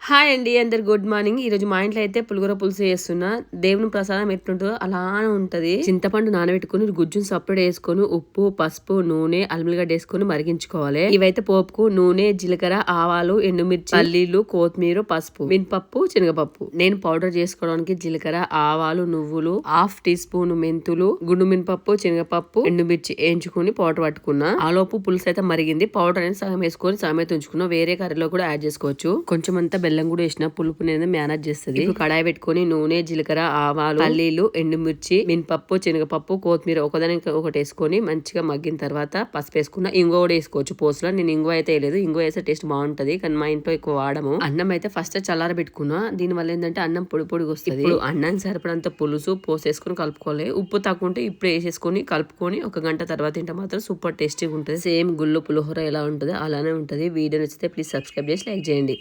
Hi అండి, అందరు good morning. ఈ రోజు మా ఇంట్లో అయితే పులిగోర పులుసు చేస్తున్నా. దేవుని ప్రసాదం ఎట్లుంటుందో అలానే ఉంటది. చింతపండు నానబెట్టుకుని గుజ్జును సపరేట్ వేసుకొని ఉప్పు, పసుపు, నూనె, అల్లిగడ్డ వేసుకొని మరిగించుకోవాలి. ఇవైతే పోపుకు నూనె, జీలకర్ర, ఆవాలు, ఎండుమిర్చి, పల్లీలు, కొత్తిమీర, పసుపు, మినపప్పు, శనగపప్పు. నేను పౌడర్ చేసుకోవడానికి జీలకర్ర, ఆవాలు, నువ్వులు, హాఫ్ టీ స్పూన్ మెంతులు, గుండు మినపప్పు, శనగపప్పు, ఎండుమిర్చి వేయించుకుని పౌడర్ పట్టుకున్నా. ఆలోపు పులుసు అయితే మరిగింది. పౌడర్ అనేది సగం వేసుకొని సగం అయితే ఉంచుకున్నా. వేరే కర్రీలో కూడా యాడ్ చేసుకోవచ్చు. కొంచెం అంతా బెల్లం కూడా వేసిన పులుపు అనేది మేనేజ్ చేస్తుంది. ఇప్పుడు కడాయి పెట్టుకుని నూనె, జీలకర్ర, ఆవాలు, పల్లీలు, ఎండుమిర్చి, మినపప్పు, శనగపప్పు, కొత్తిమీర ఒకదానికి ఒకటి వేసుకొని మంచిగా మగ్గిన తర్వాత పసుపు వేసుకున్న. ఇంగువ కూడా వేసుకోవచ్చు పోసులో. నేను ఇంగువ అయితే వేయలేదు. ఇంగువ వేస్తే టేస్ట్ బాగుంటది, కానీ మా ఇంట్లో ఎక్కువ వాడము. అన్నం అయితే ఫస్ట్ చల్లార పెట్టుకున్నా. దీని వల్ల ఏంటంటే అన్నం పొడి పొడిగా వస్తుంది. ఇప్పుడు అన్నం సరిపడంత పులుసు పోసేసుకుని కలుపుకోవాలి. ఉప్పు తక్కువ ఉంటే ఇప్పుడు వేసేసుకొని కలుపుకొని ఒక గంట తర్వాత తింటే మాత్రం సూపర్ టేస్టీగా ఉంటుంది. సేమ్ గుళ్ళు పులిహోర ఎలా ఉంటుందో అలానే ఉంటుంది. వీడియో నచ్చితే ప్లీజ్ సబ్స్క్రైబ్ చేసి లైక్ చేయండి.